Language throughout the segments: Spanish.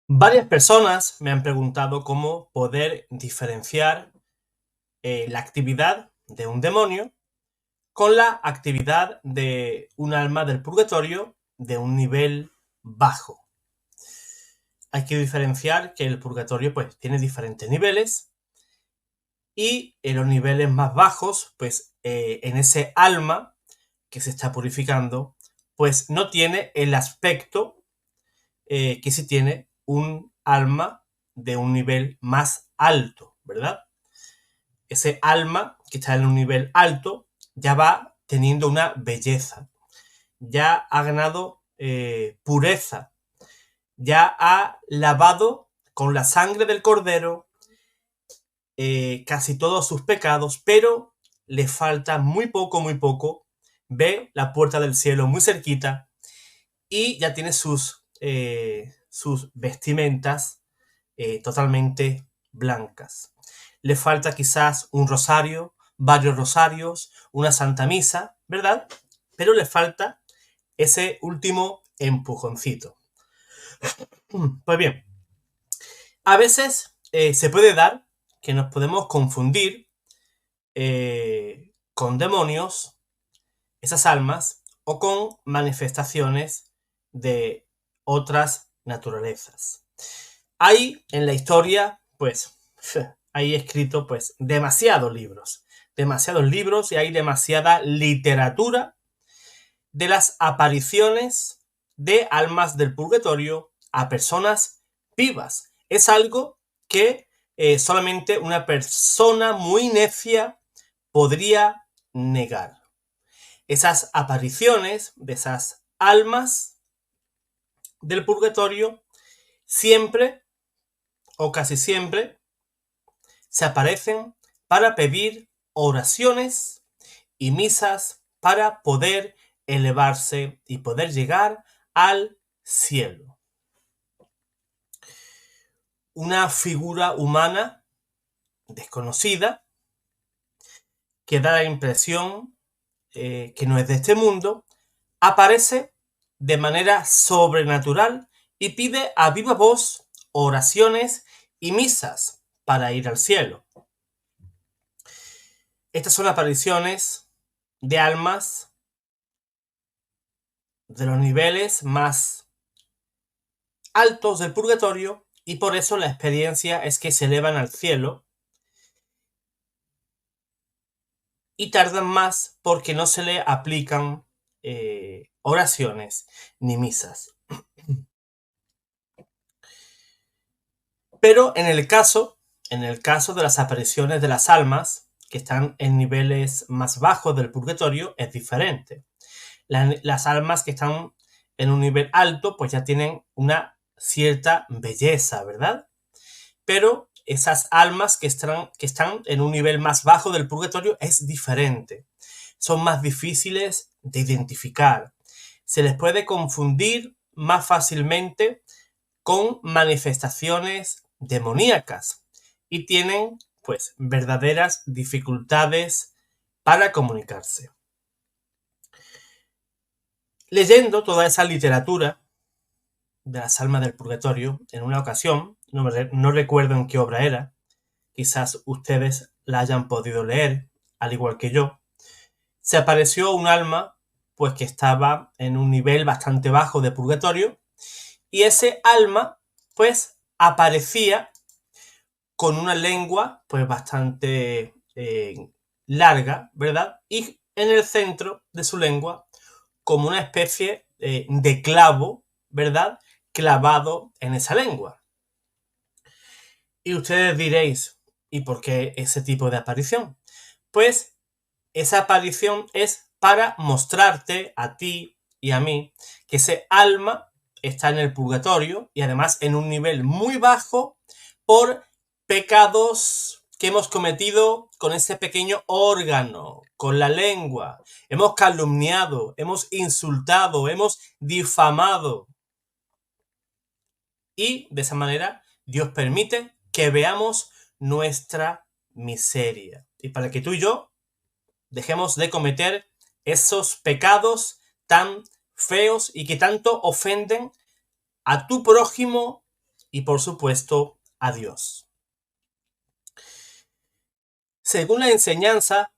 Varias personas me han preguntado cómo poder diferenciar la actividad de un demonio con la actividad de un alma del purgatorio de un nivel bajo. Hay que diferenciar que el purgatorio pues tiene diferentes niveles y en los niveles más bajos pues en ese alma que se está purificando pues no tiene el aspecto que sí tiene un alma de un nivel más alto, ¿verdad? Ese alma que está en un nivel alto ya va teniendo una belleza, ya ha ganado pureza, ya ha lavado con la sangre del cordero casi todos sus pecados, pero le falta muy poco, ve la puerta del cielo muy cerquita y ya tiene sus vestimentas totalmente blancas. Le falta quizás un rosario, varios rosarios, una santa misa, ¿verdad? Pero le falta ese último empujoncito. Pues bien, a veces se puede dar que nos podemos confundir con demonios, esas almas, o con manifestaciones de otras naturalezas. Hay en la historia, pues, hay escrito, pues, demasiados libros y hay demasiada literatura de las apariciones de almas del purgatorio a personas vivas. Es algo que solamente una persona muy necia podría negar. Esas apariciones de esas almas del purgatorio siempre o casi siempre se aparecen para pedir oraciones y misas para poder elevarse y poder llegar al cielo. Una figura humana desconocida que da la impresión que no es de este mundo, aparece de manera sobrenatural y pide a viva voz oraciones y misas para ir al cielo. Estas son apariciones de almas de los niveles más altos del purgatorio y por eso la experiencia es que se elevan al cielo y tardan más porque no se le aplican oraciones ni misas. Pero en el caso de las apariciones de las almas que están en niveles más bajos del purgatorio es diferente. Las almas que están en un nivel alto pues ya tienen una cierta belleza, ¿verdad? Pero esas almas que están en un nivel más bajo del purgatorio es diferente. Son más difíciles de identificar. Se les puede confundir más fácilmente con manifestaciones demoníacas y tienen pues verdaderas dificultades para comunicarse. Leyendo toda esa literatura de las almas del purgatorio, en una ocasión, no recuerdo en qué obra era, quizás ustedes la hayan podido leer, al igual que yo, se apareció un alma pues que estaba en un nivel bastante bajo de purgatorio y ese alma pues aparecía con una lengua pues bastante larga, ¿verdad? Y en el centro de su lengua como una especie de clavo, ¿verdad? Clavado en esa lengua. Y ustedes diréis, ¿y por qué ese tipo de aparición? Pues esa aparición es para mostrarte a ti y a mí que ese alma está en el purgatorio y además en un nivel muy bajo por pecados que hemos cometido con ese pequeño órgano, con la lengua. Hemos calumniado, hemos insultado, hemos difamado. Y de esa manera Dios permite que veamos nuestra miseria. Y para que tú y yo dejemos de cometer esos pecados tan feos y que tanto ofenden a tu prójimo y, por supuesto, a Dios. Según la enseñanza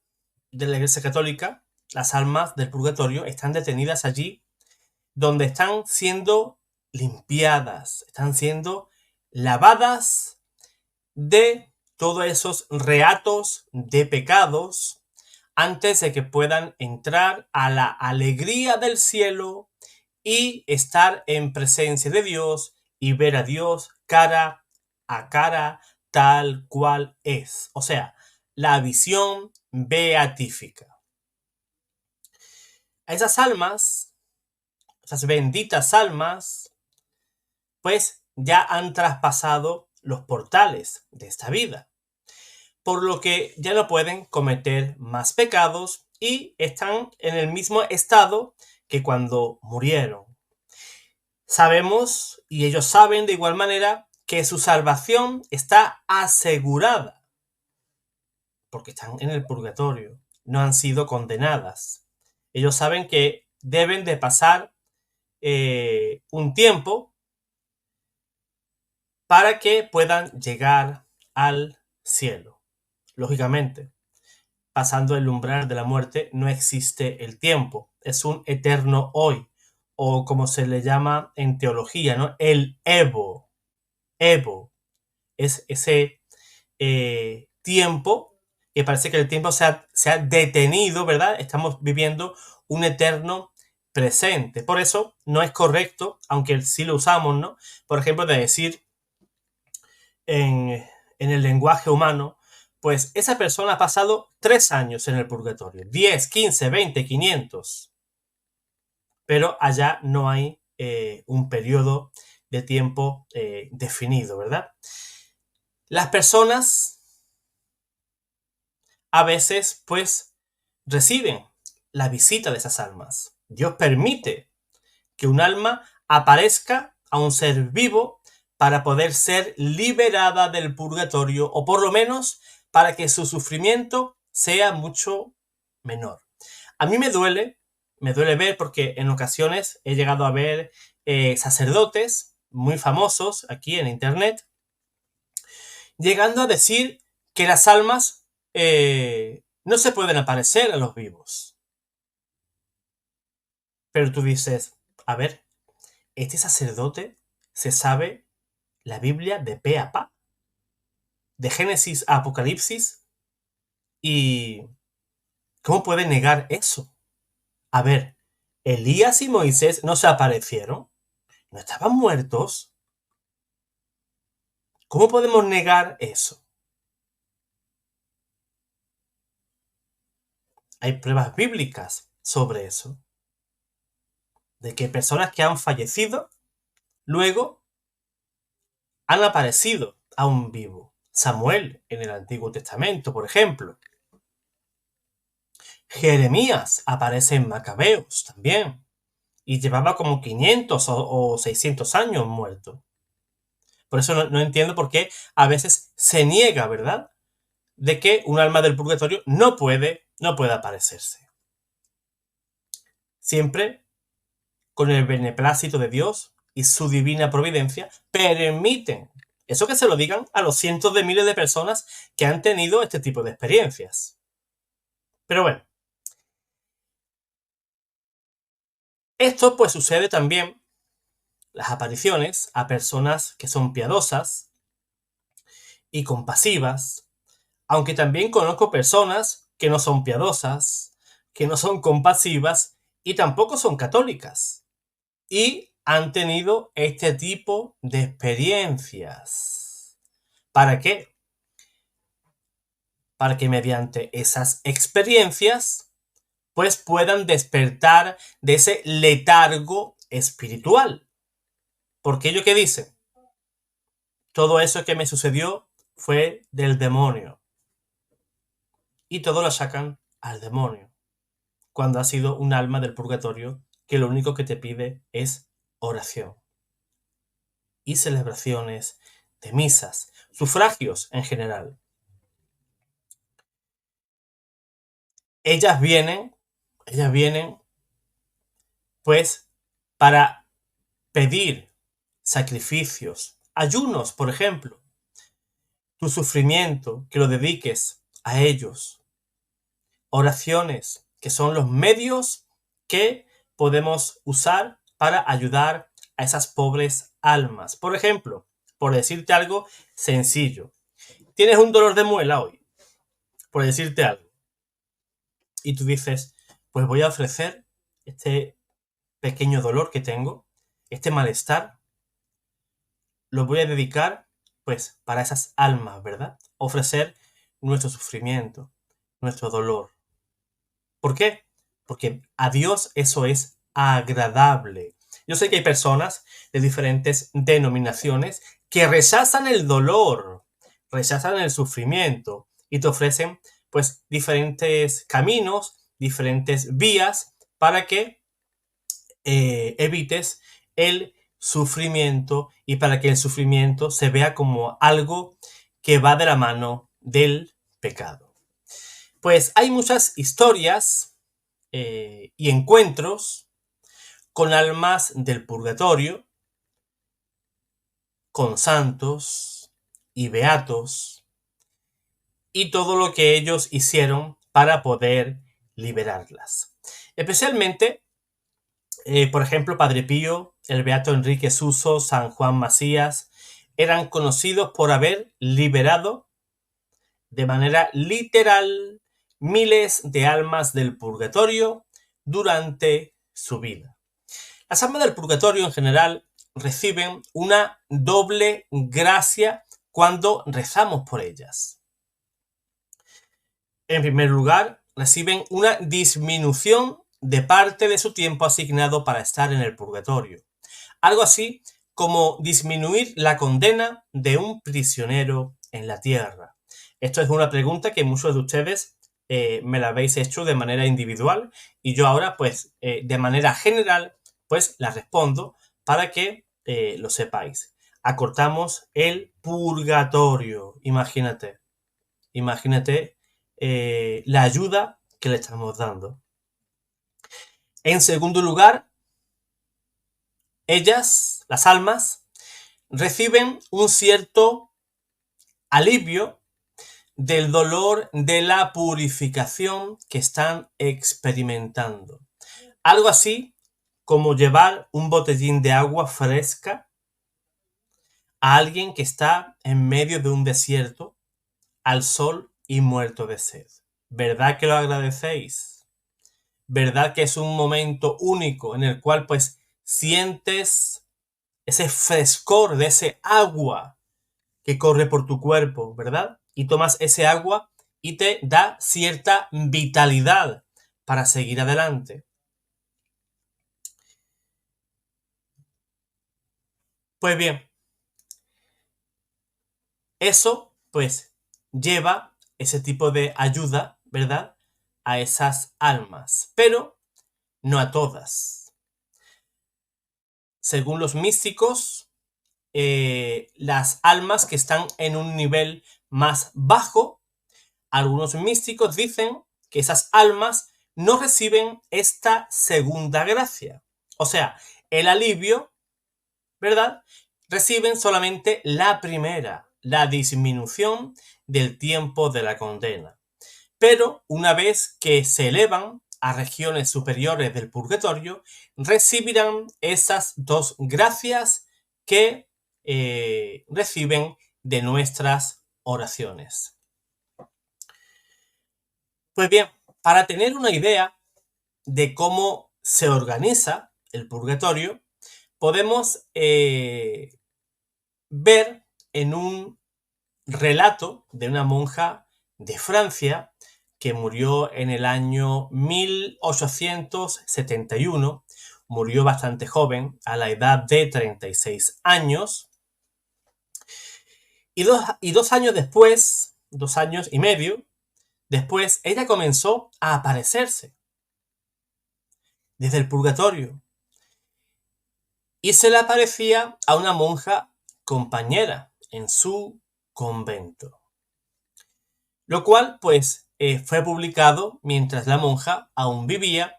de la Iglesia Católica, las almas del purgatorio están detenidas allí donde están siendo limpiadas, están siendo lavadas de todos esos reatos de pecados antes de que puedan entrar a la alegría del cielo y estar en presencia de Dios y ver a Dios cara a cara tal cual es. O sea, la visión beatífica. A esas almas, esas benditas almas, pues ya han traspasado los portales de esta vida, por lo que ya no pueden cometer más pecados y están en el mismo estado que cuando murieron. Sabemos, y ellos saben de igual manera, que su salvación está asegurada, porque están en el purgatorio, no han sido condenadas. Ellos saben que deben de pasar un tiempo para que puedan llegar al cielo. Lógicamente, pasando el umbral de la muerte no existe el tiempo, es un eterno hoy, o como se le llama en teología, ¿no? El Evo. Evo es ese tiempo que parece que el tiempo se ha detenido, ¿verdad? Estamos viviendo un eterno presente. Por eso no es correcto, aunque sí lo usamos, ¿no? Por ejemplo, de decir en el lenguaje humano, pues esa persona ha pasado 3 años en el purgatorio, 10, 15, 20, 500. Pero allá no hay un periodo de tiempo definido, ¿verdad? Las personas a veces, pues, reciben la visita de esas almas. Dios permite que un alma aparezca a un ser vivo para poder ser liberada del purgatorio, o por lo menos para que su sufrimiento sea mucho menor. A mí me duele ver, porque en ocasiones he llegado a ver sacerdotes muy famosos aquí en internet llegando a decir que las almas no se pueden aparecer a los vivos. Pero tú dices, a ver, este sacerdote se sabe la Biblia de pe a pa, de Génesis a Apocalipsis, y ¿cómo puede negar eso? A ver, Elías y Moisés no se aparecieron, no estaban muertos. ¿Cómo podemos negar eso? Hay pruebas bíblicas sobre eso, de que personas que han fallecido luego han aparecido aún vivo. Samuel en el Antiguo Testamento, por ejemplo. Jeremías aparece en Macabeos también, y llevaba como 500 o 600 años muerto. Por eso no entiendo por qué a veces se niega, ¿verdad?, de que un alma del purgatorio no puede aparecerse. Siempre con el beneplácito de Dios y su divina providencia, permiten eso, que se lo digan a los cientos de miles de personas que han tenido este tipo de experiencias. Pero bueno, esto pues sucede también, las apariciones, a personas que son piadosas y compasivas, aunque también conozco personas que no son piadosas, que no son compasivas y tampoco son católicas, y han tenido este tipo de experiencias. ¿Para qué? Para que mediante esas experiencias pues puedan despertar de ese letargo espiritual. Porque ellos, ¿qué dicen? Todo eso que me sucedió fue del demonio. Y todo lo sacan al demonio, cuando ha sido un alma del purgatorio que lo único que te pide es oración y celebraciones de misas, sufragios en general. Ellas vienen pues para pedir sacrificios ayunos, por ejemplo, tu sufrimiento, que lo dediques a ellos. Oraciones, que son los medios que podemos usar para ayudar a esas pobres almas. Por ejemplo, por decirte algo sencillo, tienes un dolor de muela hoy, por decirte algo, y tú dices, pues voy a ofrecer este pequeño dolor que tengo, este malestar, lo voy a dedicar pues para esas almas, ¿verdad? Ofrecer nuestro sufrimiento, nuestro dolor. ¿Por qué? Porque a Dios eso es agradable. Yo sé que hay personas de diferentes denominaciones que rechazan el dolor, rechazan el sufrimiento y te ofrecen pues diferentes caminos, diferentes vías para que evites el sufrimiento y para que el sufrimiento se vea como algo que va de la mano del pecado. Pues hay muchas historias y encuentros con almas del purgatorio, con santos y beatos, y todo lo que ellos hicieron para poder liberarlas. Especialmente, por ejemplo, Padre Pío, el beato Enrique Suso, San Juan Macías, eran conocidos por haber liberado de manera literal miles de almas del purgatorio durante su vida. Las almas del purgatorio en general reciben una doble gracia cuando rezamos por ellas. En primer lugar, reciben una disminución de parte de su tiempo asignado para estar en el purgatorio. Algo así como disminuir la condena de un prisionero en la tierra. Esto es una pregunta que muchos de ustedes me la habéis hecho de manera individual y yo ahora pues de manera general pues la respondo para que lo sepáis. Acortamos el purgatorio. Imagínate la ayuda que le estamos dando. En segundo lugar, ellas, las almas, reciben un cierto alivio del dolor de la purificación que están experimentando. Algo así como llevar un botellín de agua fresca a alguien que está en medio de un desierto, al sol y muerto de sed. ¿Verdad que lo agradecéis? ¿Verdad que es un momento único en el cual pues sientes ese frescor de ese agua que corre por tu cuerpo, ¿verdad? Y tomas ese agua y te da cierta vitalidad para seguir adelante. Pues bien, eso pues lleva ese tipo de ayuda, ¿verdad? A esas almas, pero no a todas. Según los místicos, las almas que están en un nivel más bajo, algunos místicos dicen que esas almas no reciben esta segunda gracia. O sea, el alivio, ¿verdad? Reciben solamente la primera, la disminución del tiempo de la condena. Pero una vez que se elevan a regiones superiores del purgatorio, recibirán esas dos gracias que reciben de nuestras oraciones. Pues bien, para tener una idea de cómo se organiza el purgatorio, podemos ver en un relato de una monja de Francia que murió en el año 1871, murió bastante joven, a la edad de 36 años, y dos años después, 2 años y medio después, ella comenzó a aparecerse desde el purgatorio y se le aparecía a una monja compañera en su convento. Lo cual, pues, fue publicado mientras la monja aún vivía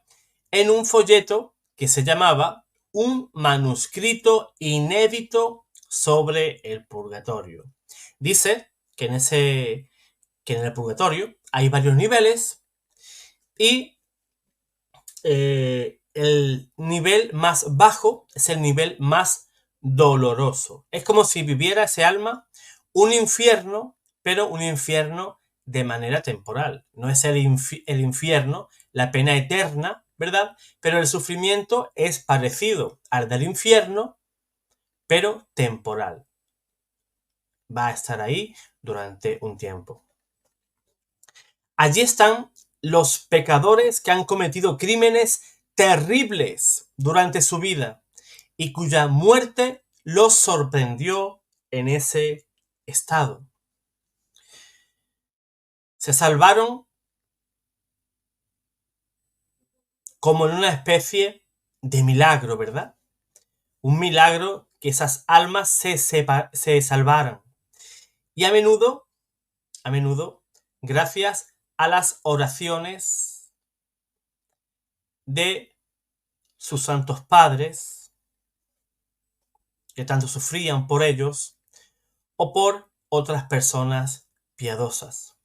en un folleto que se llamaba Un manuscrito inédito sobre el purgatorio. Dice que en el purgatorio hay varios niveles y el nivel más bajo es el nivel más doloroso. Es como si viviera ese alma un infierno, pero un infierno de manera temporal. No es el infierno, la pena eterna, ¿verdad? Pero el sufrimiento es parecido al del infierno, pero temporal. Va a estar ahí durante un tiempo. Allí están los pecadores que han cometido crímenes terribles durante su vida y cuya muerte los sorprendió en ese estado. Se salvaron como en una especie de milagro, ¿verdad? Un milagro que esas almas se salvaran. Y a menudo, gracias a las oraciones de sus santos padres, que tanto sufrían por ellos, o por otras personas piadosas.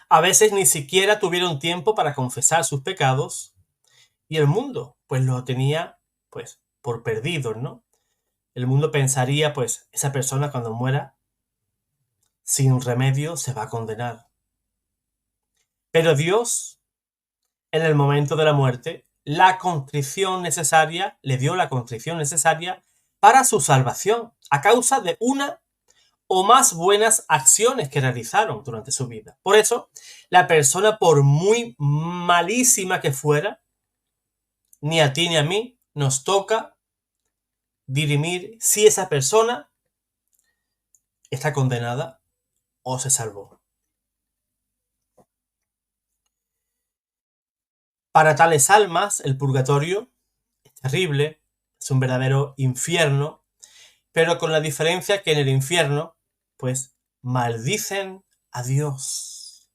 A veces ni siquiera tuvieron tiempo para confesar sus pecados y el mundo pues lo tenía pues por perdido, ¿no? El mundo pensaría pues esa persona cuando muera sin remedio se va a condenar. Pero Dios, en el momento de la muerte, le dio la contrición necesaria para su salvación, a causa de una o más buenas acciones que realizaron durante su vida. Por eso, la persona, por muy malísima que fuera, ni a ti ni a mí nos toca dirimir si esa persona está condenada o se salvó. Para tales almas, el purgatorio es terrible, es un verdadero infierno, pero con la diferencia que en el infierno, pues, maldicen a Dios.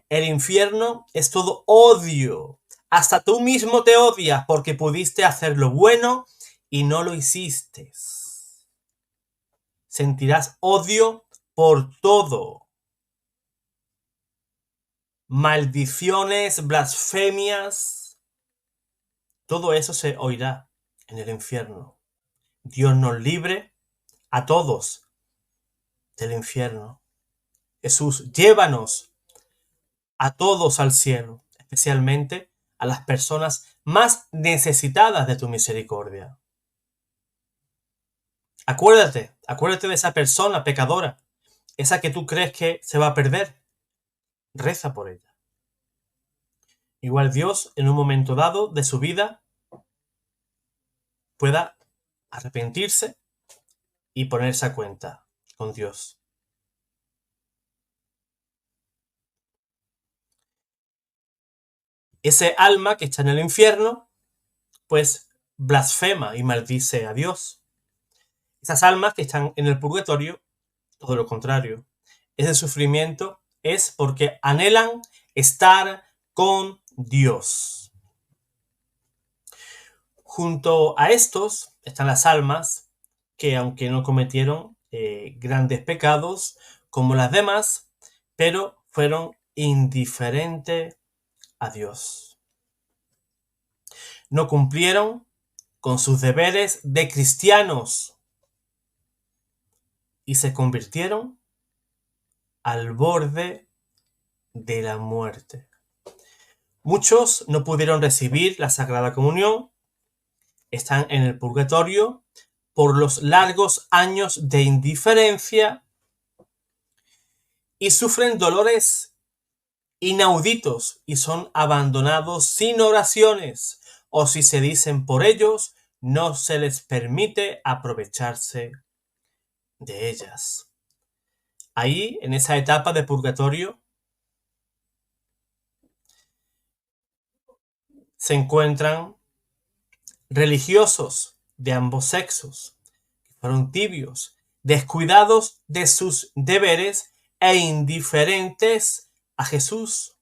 El infierno es todo odio. Hasta tú mismo te odias porque pudiste hacer lo bueno y no lo hiciste. Sentirás odio por todo. Maldiciones, blasfemias, todo eso se oirá en el infierno. Dios nos libre a todos del infierno. Jesús, llévanos a todos al cielo, especialmente a las personas más necesitadas de tu misericordia. Acuérdate de esa persona pecadora, esa que tú crees que se va a perder. Reza por ella. Igual Dios, en un momento dado de su vida, pueda arrepentirse y ponerse a cuenta con Dios. Ese alma que está en el infierno, pues blasfema y maldice a Dios. Esas almas que están en el purgatorio, todo lo contrario. Ese sufrimiento es porque anhelan estar con Dios. Junto a estos están las almas que, aunque no cometieron grandes pecados como las demás, pero fueron indiferentes a Dios. No cumplieron con sus deberes de cristianos y se convirtieron al borde de la muerte. Muchos no pudieron recibir la Sagrada Comunión, están en el purgatorio por los largos años de indiferencia y sufren dolores inauditos y son abandonados sin oraciones, o si se dicen por ellos, no se les permite aprovecharse de ellas. Ahí, en esa etapa de purgatorio, se encuentran religiosos de ambos sexos, que fueron tibios, descuidados de sus deberes e indiferentes a Jesús.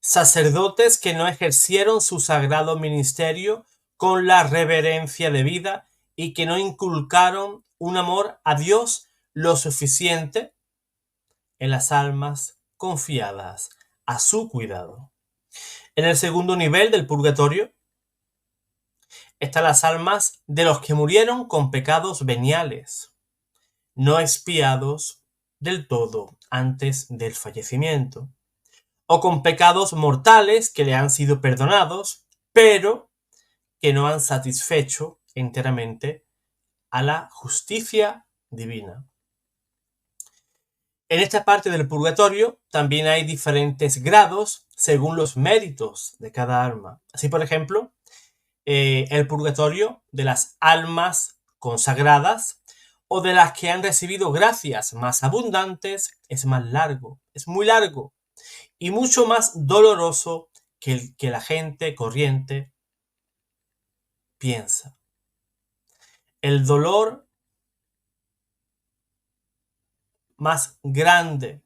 Sacerdotes que no ejercieron su sagrado ministerio con la reverencia debida y que no inculcaron un amor a Dios lo suficiente en las almas confiadas a su cuidado. En el segundo nivel del purgatorio están las almas de los que murieron con pecados veniales, no expiados del todo antes del fallecimiento, o con pecados mortales que le han sido perdonados, pero que no han satisfecho enteramente a la justicia divina. En esta parte del purgatorio también hay diferentes grados según los méritos de cada alma. Así, por ejemplo, el purgatorio de las almas consagradas o de las que han recibido gracias más abundantes es más largo, es muy largo y mucho más doloroso que el que la gente corriente piensa. El dolor más grande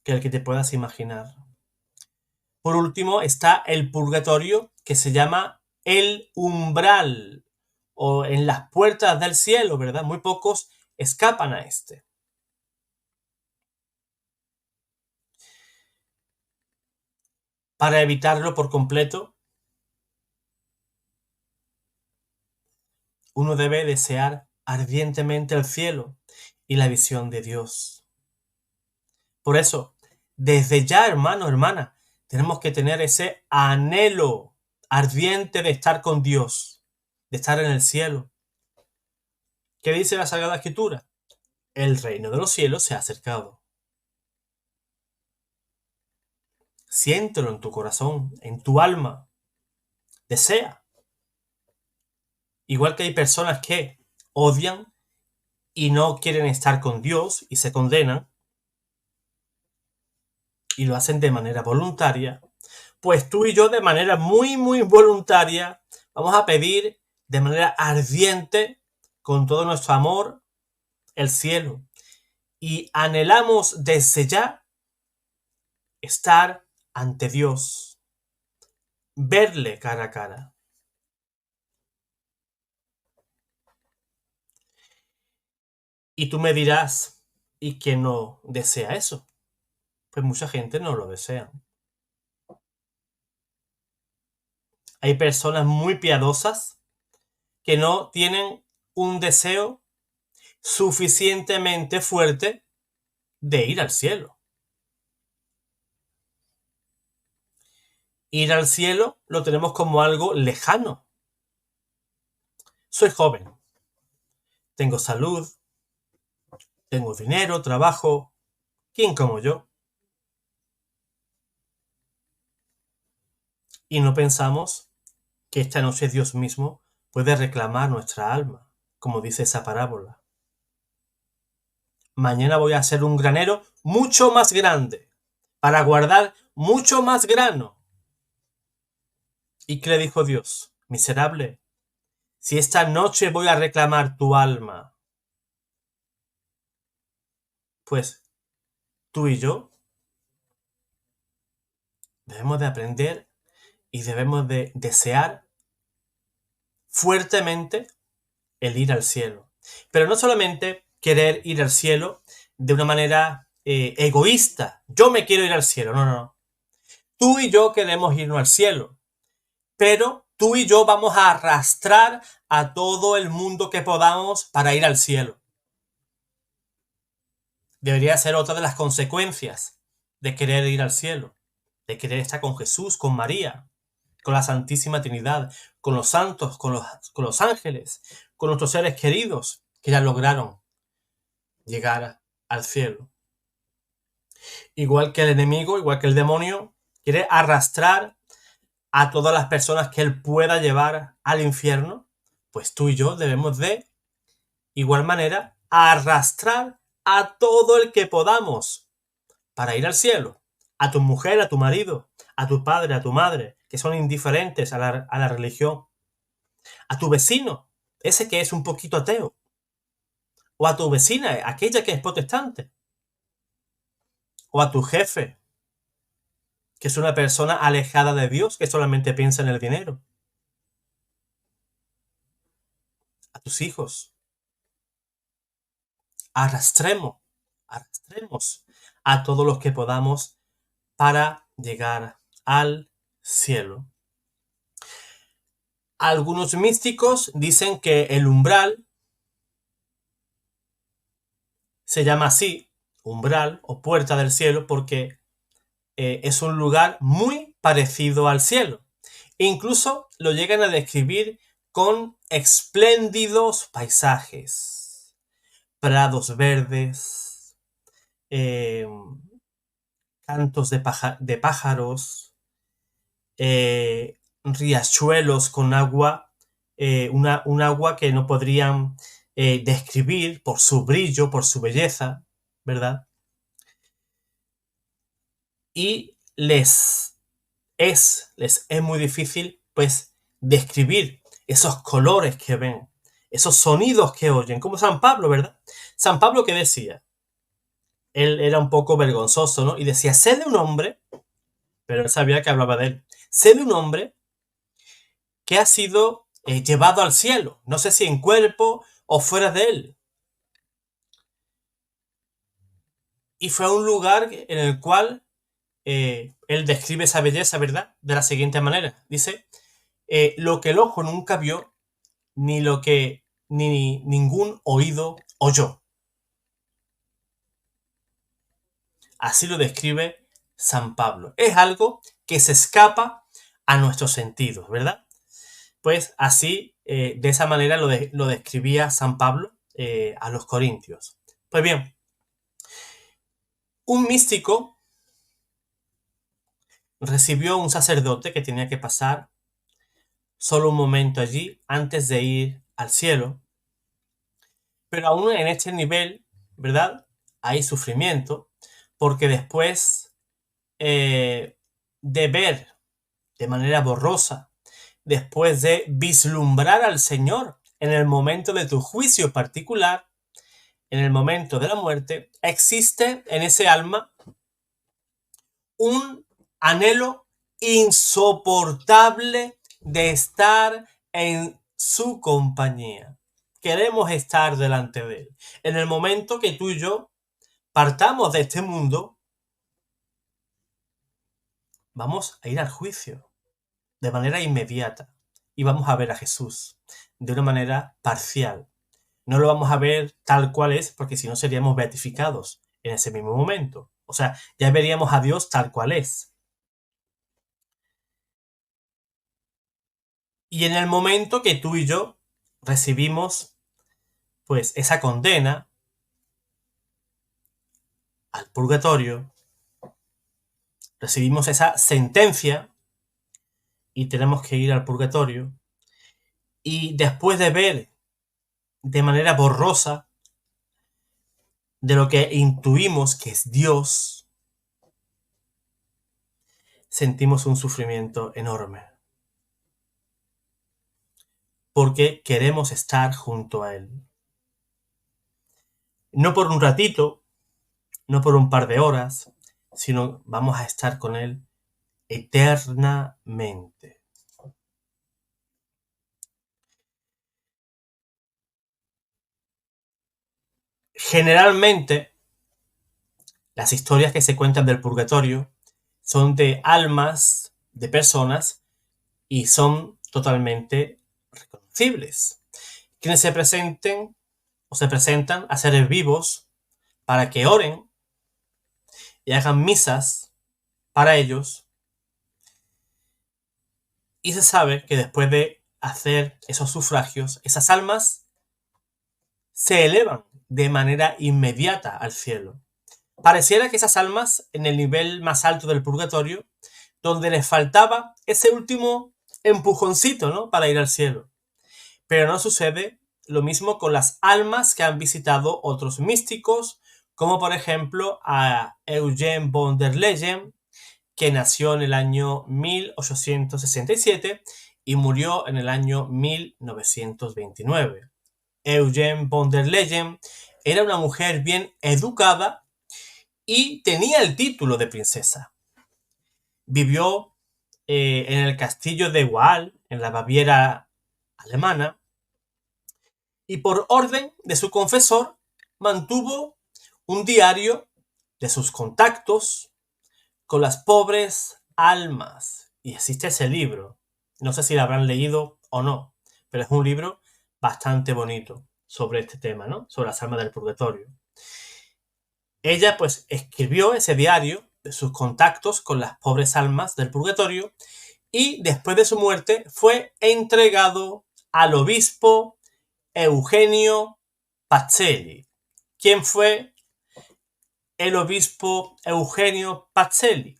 que el que te puedas imaginar. Por último está el purgatorio, que se llama el umbral, o en las puertas del cielo, ¿verdad? Muy pocos escapan a este. Para evitarlo por completo, uno debe desear ardientemente el cielo y la visión de Dios. Por eso, desde ya, hermano, hermana, tenemos que tener ese anhelo ardiente de estar con Dios, de estar en el cielo. ¿Qué dice la Sagrada Escritura? El reino de los cielos se ha acercado. Siéntelo en tu corazón, en tu alma. Desea. Igual que hay personas que odian y no quieren estar con Dios y se condenan y lo hacen de manera voluntaria, pues tú y yo de manera muy, muy voluntaria vamos a pedir de manera ardiente, con todo nuestro amor, el cielo. Y anhelamos desde ya estar ante Dios, verle cara a cara. Y tú me dirás, ¿y quién no desea eso? Pues mucha gente no lo desea. Hay personas muy piadosas que no tienen un deseo suficientemente fuerte de ir al cielo. Ir al cielo lo tenemos como algo lejano. Soy joven, tengo salud, tengo dinero, trabajo. ¿Quién como yo? Y no pensamos que esta noche Dios mismo puede reclamar nuestra alma, como dice esa parábola. Mañana voy a hacer un granero mucho más grande, para guardar mucho más grano. ¿Y qué le dijo Dios? Miserable, si esta noche voy a reclamar tu alma, pues tú y yo debemos de aprender y debemos de desear fuertemente el ir al cielo. Pero no solamente querer ir al cielo de una manera egoísta. Yo me quiero ir al cielo. No, no, no. Tú y yo queremos irnos al cielo. Pero tú y yo vamos a arrastrar a todo el mundo que podamos para ir al cielo. Debería ser otra de las consecuencias de querer ir al cielo, de querer estar con Jesús, con María, con la Santísima Trinidad, con los santos, con los ángeles, con nuestros seres queridos que ya lograron llegar al cielo. Igual que el enemigo, igual que el demonio, quiere arrastrar a todas las personas que él pueda llevar al infierno, pues tú y yo debemos de igual manera arrastrar a todo el que podamos para ir al cielo. A tu mujer, a tu marido, a tu padre, a tu madre, que son indiferentes a la religión. A tu vecino, ese que es un poquito ateo. O a tu vecina, aquella que es protestante. O a tu jefe, que es una persona alejada de Dios, que solamente piensa en el dinero. a tus hijos. Arrastremos a todos los que podamos para llegar al cielo. Algunos místicos dicen que el umbral se llama así, umbral o puerta del cielo, porque es un lugar muy parecido al cielo. Incluso lo llegan a describir con espléndidos paisajes, prados verdes, cantos de pájaros, riachuelos con agua, un agua que no podrían describir por su brillo, por su belleza, ¿verdad? Y les es muy difícil, pues, describir esos colores que ven, esos sonidos que oyen, como San Pablo, ¿verdad? San Pablo, ¿qué decía? Él era un poco vergonzoso, ¿no? Y decía, sé de un hombre, pero él sabía que hablaba de él, sé de un hombre que ha sido llevado al cielo, no sé si en cuerpo o fuera de él. Y fue a un lugar en el cual él describe esa belleza, ¿verdad? De la siguiente manera. Dice, lo que el ojo nunca vio, ni lo que ni ningún oído oyó. Así lo describe San Pablo. Es algo que se escapa a nuestros sentidos, ¿verdad? Pues así, de esa manera lo describía San Pablo a los corintios. Pues bien, un místico recibió un sacerdote que tenía que pasar solo un momento allí antes de ir al cielo, pero aún en este nivel, ¿verdad? Hay sufrimiento, porque después de ver de manera borrosa, después de vislumbrar al Señor en el momento de tu juicio particular, en el momento de la muerte, existe en ese alma un anhelo insoportable de estar en su compañía. Queremos estar delante de él. En el momento que tú y yo partamos de este mundo, vamos a ir al juicio de manera inmediata y vamos a ver a Jesús de una manera parcial. No lo vamos a ver tal cual es, porque si no seríamos beatificados en ese mismo momento. O sea, ya veríamos a Dios tal cual es. Y en el momento que tú y yo recibimos pues esa condena al purgatorio, recibimos esa sentencia y tenemos que ir al purgatorio, y después de ver de manera borrosa de lo que intuimos que es Dios, sentimos un sufrimiento enorme, porque queremos estar junto a Él. No por un ratito, no por un par de horas, sino vamos a estar con Él eternamente. Generalmente, las historias que se cuentan del purgatorio son de almas de personas y son totalmente reconocibles. Quienes se presenten o se presentan a seres vivos para que oren y hagan misas para ellos, y se sabe que después de hacer esos sufragios, esas almas se elevan de manera inmediata al cielo. Pareciera que esas almas, en el nivel más alto del purgatorio, donde les faltaba ese último empujoncito, ¿no?, para ir al cielo. Pero no sucede lo mismo con las almas que han visitado otros místicos, como por ejemplo a Eugen von der Leyen, que nació en el año 1867 y murió en el año 1929. Eugen von der Leyen era una mujer bien educada y tenía el título de princesa. Vivió en el castillo de Wahl, en la Baviera alemana, y por orden de su confesor mantuvo un diario de sus contactos con las pobres almas. Y existe ese libro. No sé si lo habrán leído o no, pero es un libro bastante bonito sobre este tema, ¿no? Sobre las almas del purgatorio. Ella pues escribió ese diario de sus contactos con las pobres almas del purgatorio y después de su muerte fue entregado al obispo Eugenio Pacelli. ¿Quién fue el obispo Eugenio Pacelli?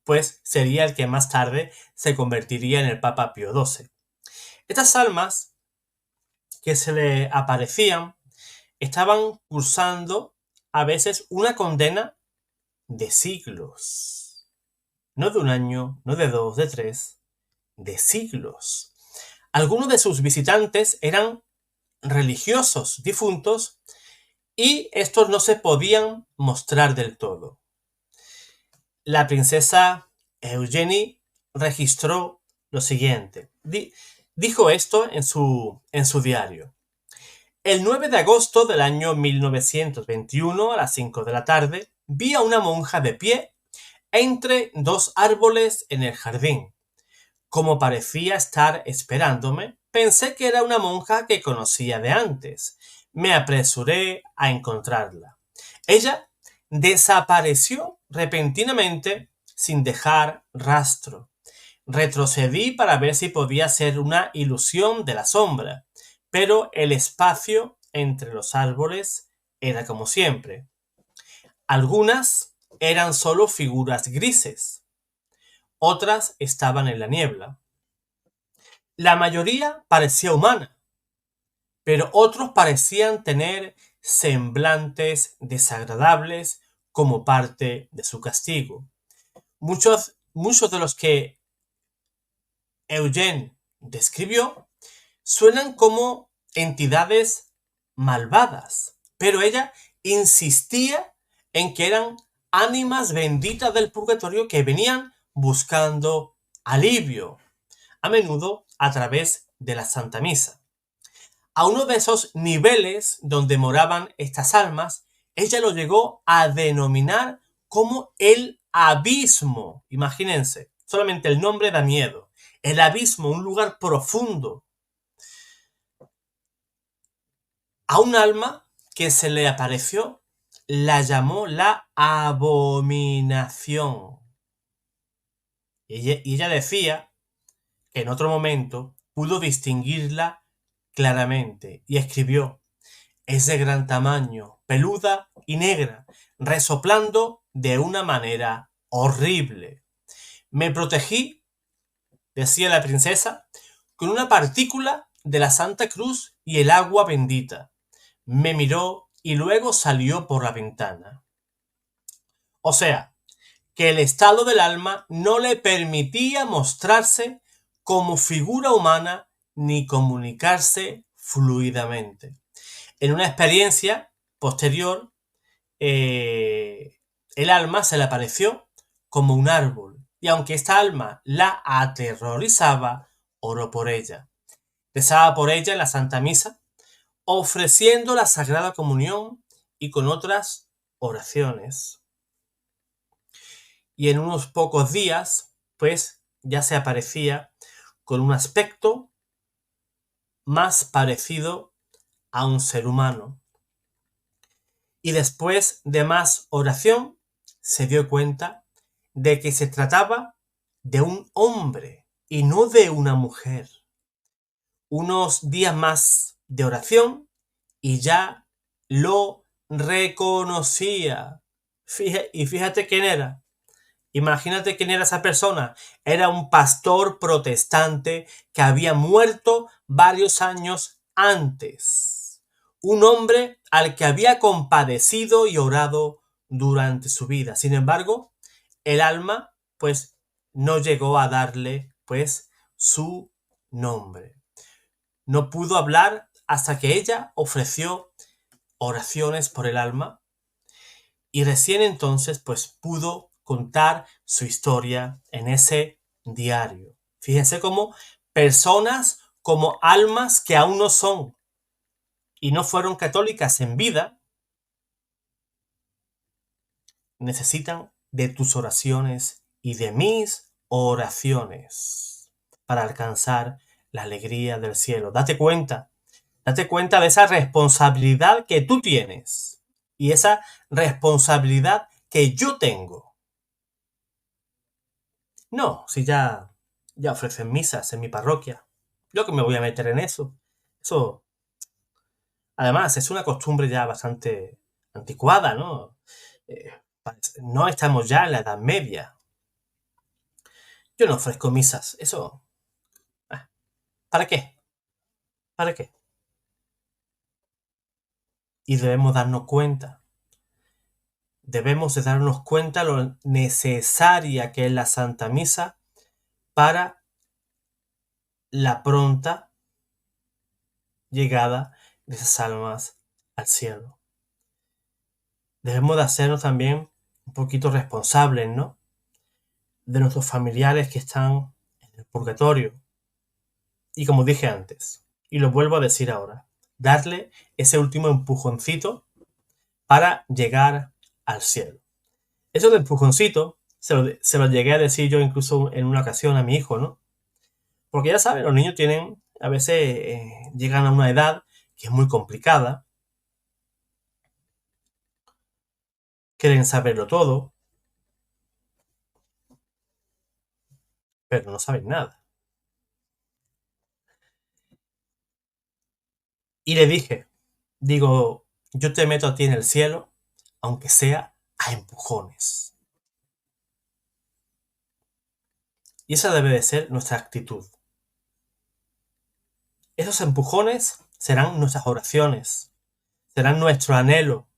Pues sería el que más tarde se convertiría en el Papa Pío XII. Estas almas que se le aparecían estaban cursando a veces una condena de siglos. No de un año, no de dos, de tres, de siglos. Algunos de sus visitantes eran religiosos difuntos y estos no se podían mostrar del todo. La princesa Eugenie registró lo siguiente. Dijo esto en su diario. El 9 de agosto del año 1921, a las 5 de la tarde, vi a una monja de pie entre dos árboles en el jardín. Como parecía estar esperándome, pensé que era una monja que conocía de antes. Me apresuré a encontrarla. Ella desapareció repentinamente sin dejar rastro. Retrocedí para ver si podía ser una ilusión de la sombra, pero el espacio entre los árboles era como siempre. Algunas eran solo figuras grises, otras estaban en la niebla. La mayoría parecía humana, pero otros parecían tener semblantes desagradables como parte de su castigo. Muchos de los que Eugene describió suenan como entidades malvadas, pero ella insistía en que eran ánimas benditas del purgatorio que venían buscando alivio, a menudo a través de la Santa Misa. A uno de esos niveles donde moraban estas almas, ella lo llegó a denominar como el abismo. Imagínense, solamente el nombre da miedo. El abismo, un lugar profundo. A un alma que se le apareció, la llamó la abominación. Y ella decía que en otro momento pudo distinguirla claramente y escribió: es de gran tamaño, peluda y negra, resoplando de una manera horrible. Me protegí, decía la princesa, con una partícula de la Santa Cruz y el agua bendita. Me miró y luego salió por la ventana. O sea, que el estado del alma no le permitía mostrarse como figura humana ni comunicarse fluidamente. En una experiencia posterior, el alma se le apareció como un árbol, y aunque esta alma la aterrorizaba, oró por ella. Rezaba por ella en la Santa Misa, ofreciendo la Sagrada Comunión y con otras oraciones. Y en unos pocos días, pues ya se aparecía con un aspecto más parecido a un ser humano. Y después de más oración, se dio cuenta de que se trataba de un hombre y no de una mujer. Unos días más de oración y ya lo reconocía. Y fíjate quién era. Imagínate quién era esa persona. Era un pastor protestante que había muerto varios años antes. Un hombre al que había compadecido y orado durante su vida. Sin embargo, el alma, pues, no llegó a darle, pues, su nombre. No pudo hablar hasta que ella ofreció oraciones por el alma y recién entonces, pues, pudo contar su historia en ese diario. Fíjense cómo personas como almas que aún no son y no fueron católicas en vida, necesitan de tus oraciones y de mis oraciones para alcanzar la alegría del cielo. Date cuenta de esa responsabilidad que tú tienes y esa responsabilidad que yo tengo. No, si ya ofrecen misas en mi parroquia, yo que me voy a meter en eso. Eso, además, es una costumbre ya bastante anticuada, ¿no? Eh, no estamos ya en la Edad Media. Yo no ofrezco misas. Eso, ¿para qué? ¿Para qué? Y debemos darnos cuenta. Debemos de darnos cuenta lo necesaria que es la Santa Misa para la pronta llegada de esas almas al cielo. Debemos de hacernos también un poquito responsables, ¿no? De nuestros familiares que están en el purgatorio. Y como dije antes, y lo vuelvo a decir ahora, darle ese último empujoncito para llegar al cielo. Eso de empujoncito se lo llegué a decir yo incluso en una ocasión a mi hijo, ¿no? Porque ya saben, los niños a veces llegan a una edad que es muy complicada, quieren saberlo todo, pero no saben nada. Y le digo, yo te meto a ti en el cielo, aunque sea a empujones. Y esa debe de ser nuestra actitud. Esos empujones serán nuestras oraciones, serán nuestro anhelo,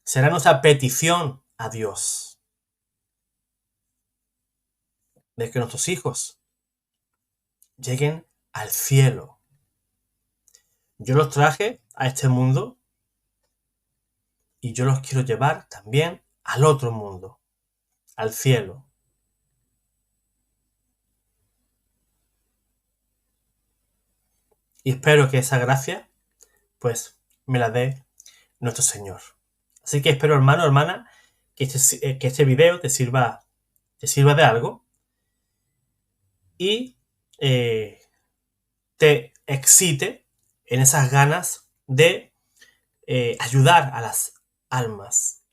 será nuestra petición a Dios de que nuestros hijos lleguen al cielo. Yo los traje a este mundo y yo los quiero llevar también al otro mundo, al cielo. Y espero que esa gracia, pues, me la dé nuestro Señor. Así que espero, hermano, hermana, que este video te sirva de algo y te excite en esas ganas de ayudar a las almas.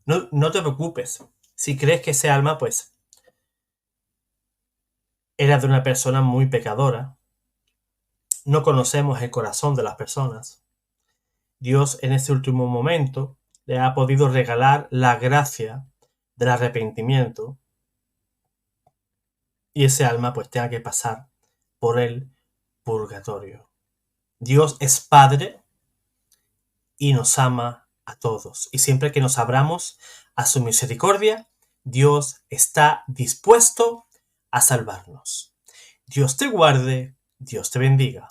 No te preocupes. Si crees que ese alma, pues, era de una persona muy pecadora, no conocemos el corazón de las personas. Dios en este último momento le ha podido regalar la gracia del arrepentimiento y ese alma pues tenga que pasar por el purgatorio. Dios es Padre y nos ama a todos. Y siempre que nos abramos a su misericordia, Dios está dispuesto a salvarnos. Dios te guarde, Dios te bendiga.